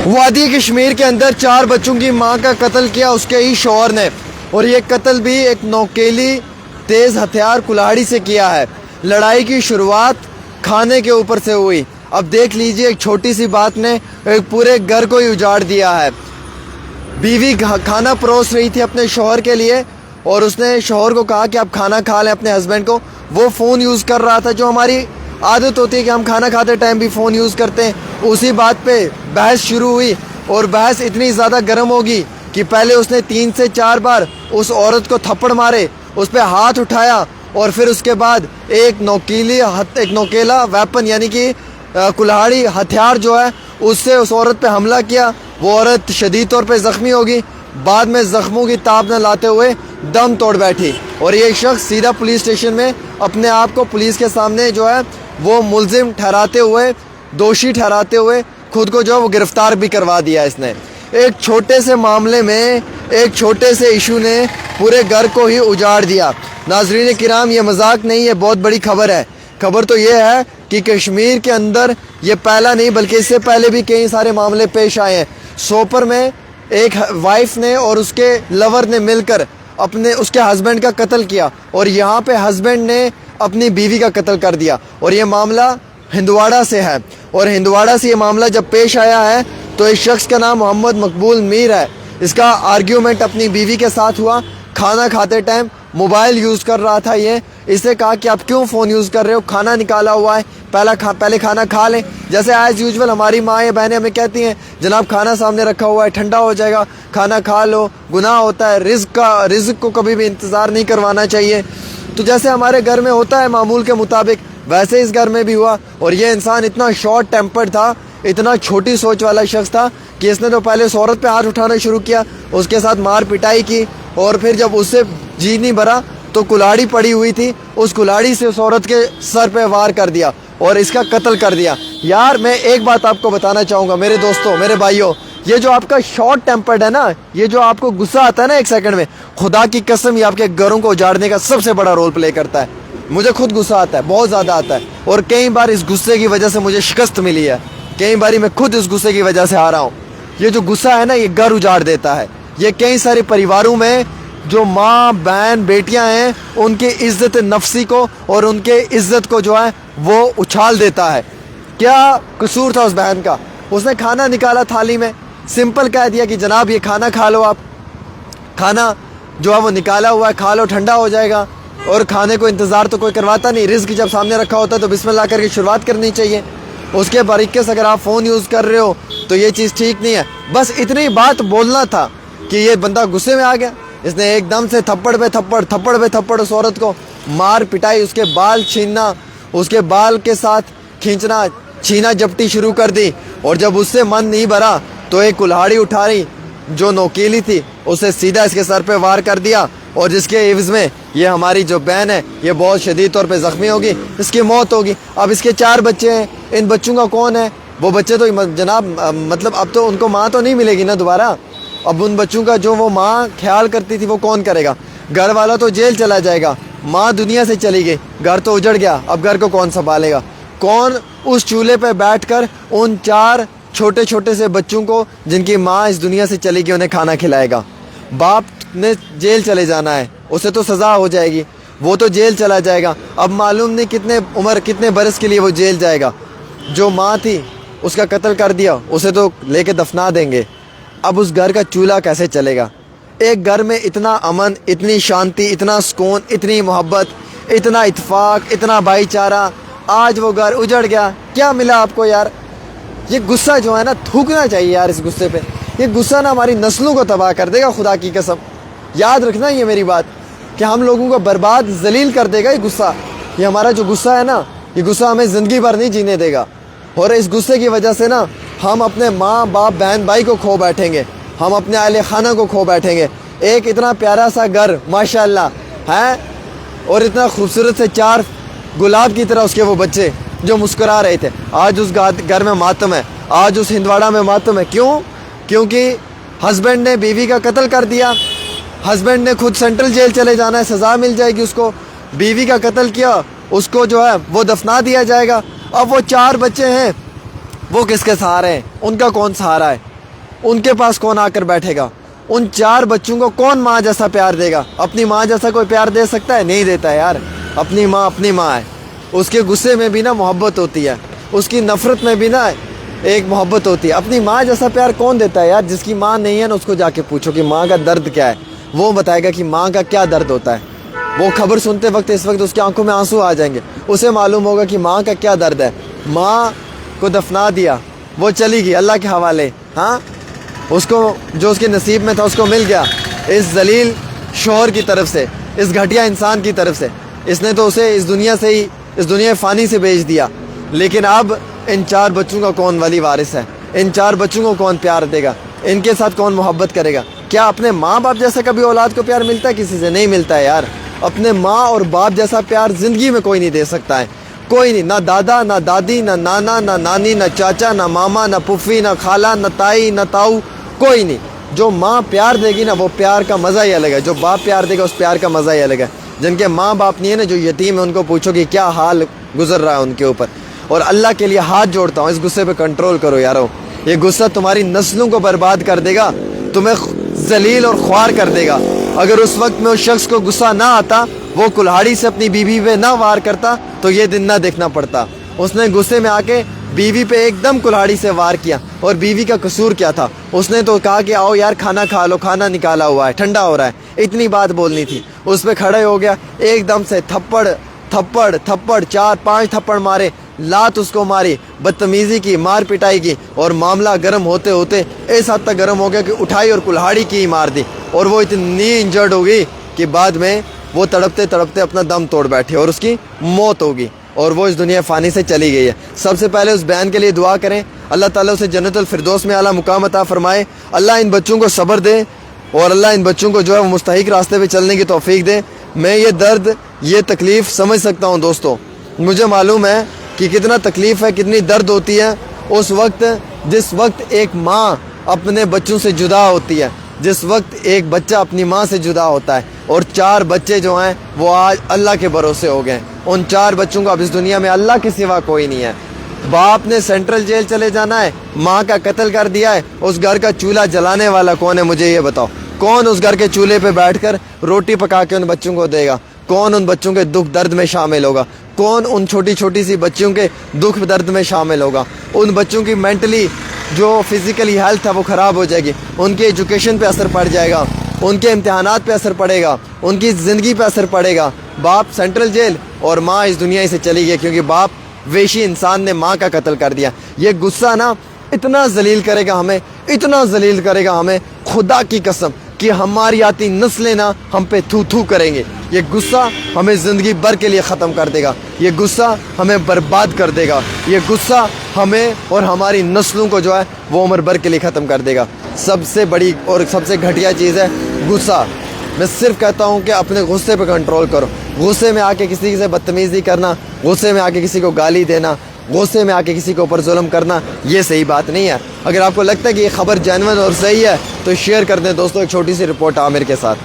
वादी कश्मीर के अंदर 4 बच्चों की मां का कत्ल किया उसके ही शौहर ने, और ये कत्ल भी एक नौकेली तेज़ हथियार कुल्हाड़ी से किया है। लड़ाई की शुरुआत खाने के ऊपर से हुई। अब देख लीजिए, एक छोटी सी बात ने एक पूरे घर को ही उजाड़ दिया है। बीवी खाना परोस रही थी अपने शौहर के लिए, और उसने शौहर को कहा कि आप खाना खा लें अपने हस्बैंड को। वो फ़ोन यूज़ कर रहा था, जो हमारी आदत होती है कि हम खाना खाते टाइम भी फ़ोन यूज़ करते हैं। उसी बात पे बहस शुरू हुई, और बहस इतनी ज़्यादा गर्म होगी कि पहले उसने 3 से 4 बार उस औरत को थप्पड़ मारे, उस पर हाथ उठाया, और फिर उसके बाद एक नोकेला वेपन यानी कि कुल्हाड़ी हथियार जो है उससे उस औरत पे हमला किया। वो औरत शदीद तौर पे ज़ख्मी होगी, बाद में ज़ख्मों की ताब न लाते हुए दम तोड़ बैठी, और ये शख्स सीधा पुलिस स्टेशन में अपने आप को पुलिस के सामने जो है वो मुलजिम ठहराते हुए, दोषी ठहराते हुए खुद को जो है वो गिरफ्तार भी करवा दिया इसने। एक छोटे से मामले में, एक छोटे से इशू ने पूरे घर को ही उजाड़ दिया। नाज़रीन किराम, ये मजाक नहीं है, बहुत बड़ी खबर है। खबर तो ये है कि कश्मीर के अंदर ये पहला नहीं बल्कि इससे पहले भी कई सारे मामले पेश आए हैं। सोपर में एक वाइफ ने और उसके लवर ने मिलकर उसके हस्बैंड का कत्ल किया, और यहाँ पे हस्बैंड ने अपनी बीवी का कत्ल कर दिया। और ये मामला हिंदवाड़ा से है, और हिंदवाड़ा से ये मामला जब पेश आया है तो इस शख्स का नाम मोहम्मद मकबूल मीर है। इसका आर्ग्यूमेंट अपनी बीवी के साथ हुआ। खाना खाते टाइम मोबाइल यूज़ कर रहा था ये। इसे कहा कि आप क्यों फ़ोन यूज़ कर रहे हो, खाना निकाला हुआ है, पहले खाना खा लें। जैसे एज़ यूजुअल हमारी माँ या बहनें हमें कहती हैं, जनाब खाना सामने रखा हुआ है, ठंडा हो जाएगा, खाना खा लो, गुनाह होता है। रिज़्क़ को कभी भी इंतज़ार नहीं करवाना चाहिए। तो जैसे हमारे घर में होता है मामूल के मुताबिक, वैसे इस घर में भी हुआ। और ये इंसान इतना शॉर्ट टेम्पर्ड था, इतना छोटी सोच वाला शख्स था कि इसने तो पहले उस औरत पे हाथ उठाना शुरू किया, उसके साथ मार पिटाई की, और फिर जब उससे जी नहीं भरा तो कुल्हाड़ी पड़ी हुई थी, उस कुल्हाड़ी से उस औरत के सर पे वार कर दिया और इसका कत्ल कर दिया। यार मैं एक बात आपको बताना चाहूँगा मेरे दोस्तों, मेरे भाइयों, ये जो आपका शॉर्ट टेम्पर्ड है ना, ये जो आपको गुस्सा आता है ना 1 सेकंड में, खुदा की कसम ये आपके घरों को उजाड़ने का सबसे बड़ा रोल प्ले करता है। मुझे खुद गुस्सा आता है, बहुत ज़्यादा आता है, और कई बार इस गुस्से की वजह से मुझे शिकस्त मिली है। कई बार मैं खुद इस गुस्से की वजह से हारा हूँ। ये जो गुस्सा है ना, ये घर उजाड़ देता है। ये कई सारे परिवारों में जो माँ बहन बेटियां हैं उनकी इज्जत नफसी को और उनके इज्जत को जो है वो उछाल देता है। क्या कसूर था उस बहन का? उसने खाना निकाला थाली में, सिंपल कह दिया कि जनाब ये खाना खा लो, आप खाना जो है वो निकाला हुआ है, खा लो, ठंडा हो जाएगा। और खाने को इंतज़ार तो कोई करवाता नहीं। रिज़्क़ जब सामने रखा होता है तो बिस्मिल्लाह करके शुरुआत करनी चाहिए। उसके बारीकी से अगर आप फ़ोन यूज़ कर रहे हो तो ये चीज़ ठीक नहीं है। बस इतनी बात बोलना था कि ये बंदा गुस्से में आ गया। इसने एकदम से थप्पड़ पे थप्पड़ उस औरत को मार पिटाई, उसके बाल छीनना, उसके बाल के साथ खींचना, छीना झपटी शुरू कर दी। और जब उससे मन नहीं भरा तो एक कुल्हाड़ी उठा रही जो नोकीली थी, उसे सीधा इसके सर पे वार कर दिया, और जिसके एवज में ये हमारी जो बहन है ये बहुत शदीद तौर पे ज़ख्मी होगी, इसकी मौत होगी। अब इसके 4 बच्चे हैं, इन बच्चों का कौन है? वो बच्चे तो जनाब मतलब अब तो उनको माँ तो नहीं मिलेगी ना दोबारा। अब उन बच्चों का जो वो माँ ख्याल करती थी वो कौन करेगा? घर वाला तो जेल चला जाएगा, माँ दुनिया से चली गई, घर तो उजड़ गया, अब घर को कौन संभालेगा? कौन उस चूल्हे पे बैठकर उन 4 छोटे छोटे से बच्चों को जिनकी माँ इस दुनिया से चली गई उन्हें खाना खिलाएगा? बाप ने जेल चले जाना है, उसे तो सज़ा हो जाएगी, वो तो जेल चला जाएगा। अब मालूम नहीं कितने बरस के लिए वो जेल जाएगा। जो माँ थी उसका कत्ल कर दिया, उसे तो लेके दफना देंगे। अब उस घर का चूल्हा कैसे चलेगा? एक घर में इतना अमन, इतनी शांति, इतना सुकून, इतनी मोहब्बत, इतना इत्तेफाक, इतना भाईचारा, आज वो घर उजड़ गया। क्या मिला आपको यार? ये गुस्सा जो है ना, थूकना चाहिए यार इस गुस्से पे। ये गुस्सा ना हमारी नस्लों को तबाह कर देगा, खुदा की कसम। याद रखना ये मेरी बात कि हम लोगों को बर्बाद जलील कर देगा ये गुस्सा। ये हमारा जो गुस्सा है ना, ये गुस्सा हमें ज़िंदगी भर नहीं जीने देगा। और इस गुस्से की वजह से ना हम अपने माँ बाप बहन भाई को खो बैठेंगे, हम अपने अहले खाना को खो बैठेंगे। एक इतना प्यारा सा घर माशाल्लाह है, और इतना खूबसूरत से 4 गुलाब की तरह उसके वो बच्चे जो मुस्कुरा रहे थे, आज उस घर में मातम है, आज उस हिंदवाड़ा में मातम है। क्यों? क्योंकि हस्बैंड ने बीवी का कत्ल कर दिया। हस्बैंड ने खुद सेंट्रल जेल चले जाना है, सज़ा मिल जाएगी उसको। बीवी का कत्ल किया, उसको जो है वो दफना दिया जाएगा। अब वो 4 बच्चे हैं, वो किसके सहारे हैं? उनका कौन सहारा है? ان کے پاس کون آ کر بیٹھے گا؟ ان 4 بچوں کو کون ماں جیسا پیار دے گا؟ اپنی ماں جیسا کوئی پیار دے سکتا ہے؟ نہیں دیتا ہے یار. اپنی ماں ہے. اس کے غصے میں بھی نا محبت ہوتی ہے, اس کی نفرت میں بھی نا ایک محبت ہوتی ہے. اپنی ماں جیسا پیار کون دیتا ہے یار؟ جس کی ماں نہیں ہے نا, اس کو جا کے پوچھو کہ ماں کا درد کیا ہے, وہ بتائے گا کہ ماں کا کیا درد ہوتا ہے. وہ خبر سنتے وقت اس وقت اس کی آنکھوں میں آنسو آ جائیں گے, اسے معلوم ہوگا کہ ماں کا کیا درد ہے. ماں کو دفنا دیا, وہ چلی گئی اللہ کے حوالے. ہاں, اس کو جو اس کے نصیب میں تھا اس کو مل گیا اس ذلیل شوہر کی طرف سے, اس گھٹیا انسان کی طرف سے. اس نے تو اسے اس دنیا فانی سے بیچ دیا. لیکن اب ان 4 بچوں کا کون ولی وارث ہے؟ ان 4 بچوں کو کون پیار دے گا؟ ان کے ساتھ کون محبت کرے گا؟ کیا اپنے ماں باپ جیسا کبھی اولاد کو پیار ملتا ہے؟ کسی سے نہیں ملتا ہے یار. اپنے ماں اور باپ جیسا پیار زندگی میں کوئی نہیں دے سکتا ہے, کوئی نہیں. نہ دادا, نہ دادی, نہ نانا, نہ نانی, نہ چاچا, نہ ماما, نہ پھوپھی, نہ خالہ, نہ تائی, نہ تاؤ, کوئی نہیں. جو ماں پیار دے گی نا, وہ پیار کا مزہ ہی الگ ہے. جو باپ پیار دے گا, اس پیار کا مزہ ہی الگ ہے. جن کے ماں باپ نہیں ہے نا, جو یتیم ہے, ان کو پوچھو کہ کیا حال گزر رہا ہے ان کے اوپر. اور اللہ کے لیے ہاتھ جوڑتا ہوں, اس غصے پہ کنٹرول کرو یارو. یہ غصہ تمہاری نسلوں کو برباد کر دے گا, تمہیں ذلیل اور خوار کر دے گا. اگر اس وقت میں اس شخص کو غصہ نہ آتا, وہ کلہاڑی سے اپنی بیوی پہ نہ وار کرتا, تو یہ دن نہ دیکھنا پڑتا. اس نے غصے میں آ کے بیوی پہ ایک دم کلہاڑی سے وار کیا. اور بیوی کا قصور کیا تھا؟ اس نے تو کہا کہ آؤ یار کھانا کھا لو, کھانا نکالا ہوا ہے, ٹھنڈا ہو رہا ہے. اتنی بات بولنی تھی. اس پہ کھڑے ہو گیا, ایک دم سے تھپڑ 4-5 تھپڑ مارے, لات اس کو ماری, بدتمیزی کی, مار پٹائی کی. اور معاملہ گرم ہوتے ہوتے اس حد تک گرم ہو گیا کہ اٹھائی اور کلہاڑی کی مار دی. اور وہ اتنی انجرڈ ہو گئی کہ بعد میں وہ تڑپتے تڑپتے اپنا دم توڑ بیٹھے اور اس کی موت ہوگی. اور وہ اس دنیا فانی سے چلی گئی ہے. سب سے پہلے اس بہن کے لیے دعا کریں, اللہ تعالیٰ اسے جنت الفردوس میں اعلیٰ مقام عطا فرمائے. اللہ ان بچوں کو صبر دے, اور اللہ ان بچوں کو جو ہے مستحق راستے پہ چلنے کی توفیق دے. میں یہ درد, یہ تکلیف سمجھ سکتا ہوں دوستو. مجھے معلوم ہے کہ کتنا تکلیف ہے, کتنی درد ہوتی ہے اس وقت جس وقت ایک ماں اپنے بچوں سے جدا ہوتی ہے, جس وقت ایک بچہ اپنی ماں سے جدا ہوتا ہے. اور 4 بچے جو ہیں وہ آج اللہ کے بھروسے ہو گئے. ان 4 بچوں کو اب اس دنیا میں اللہ کے سوا کوئی نہیں ہے. باپ نے سینٹرل جیل چلے جانا ہے, ماں کا قتل کر دیا ہے. اس گھر کا چولہا جلانے والا کون ہے؟ مجھے یہ بتاؤ. کون اس گھر کے چولہے پہ بیٹھ کر روٹی پکا کے ان بچوں کو دے گا؟ کون ان بچوں کے دکھ درد میں شامل ہوگا؟ کون ان چھوٹی سی بچیوں کے دکھ درد میں شامل ہوگا؟ ان بچوں کی مینٹلی جو فزیکلی ہیلتھ ہے وہ خراب ہو جائے گی, ان کے ایجوکیشن پہ اثر پڑ جائے گا, ان کے امتحانات پہ اثر پڑے گا, ان کی زندگی پہ اثر پڑے گا. باپ سینٹرل جیل اور ماں اس دنیا سے چلی گئی کیونکہ باپ ویشی انسان نے ماں کا قتل کر دیا. یہ غصہ نا اتنا ذلیل کرے گا ہمیں, اتنا ذلیل کرے گا ہمیں, خدا کی قسم کہ ہماری آتی نسلیں نا ہم پہ تھو کریں گے. یہ غصہ ہمیں زندگی بھر کے لیے ختم کر دے گا. یہ غصہ ہمیں برباد کر دے گا. یہ غصہ ہمیں اور ہماری نسلوں کو جو ہے وہ عمر بھر کے لیے ختم کر دے گا. سب سے بڑی اور سب سے گھٹیا چیز ہے غصہ. میں صرف کہتا ہوں کہ اپنے غصے پہ کنٹرول کرو. غصے میں آ کے کسی سے بدتمیزی کرنا, غصے میں آ کے کسی کو گالی دینا, غصے میں آ کے کسی کے اوپر ظلم کرنا, یہ صحیح بات نہیں ہے. اگر آپ کو لگتا ہے کہ یہ خبر جینوین اور صحیح ہے تو شیئر کر دیں دوستوں. ایک چھوٹی سی رپورٹ عامر کے ساتھ.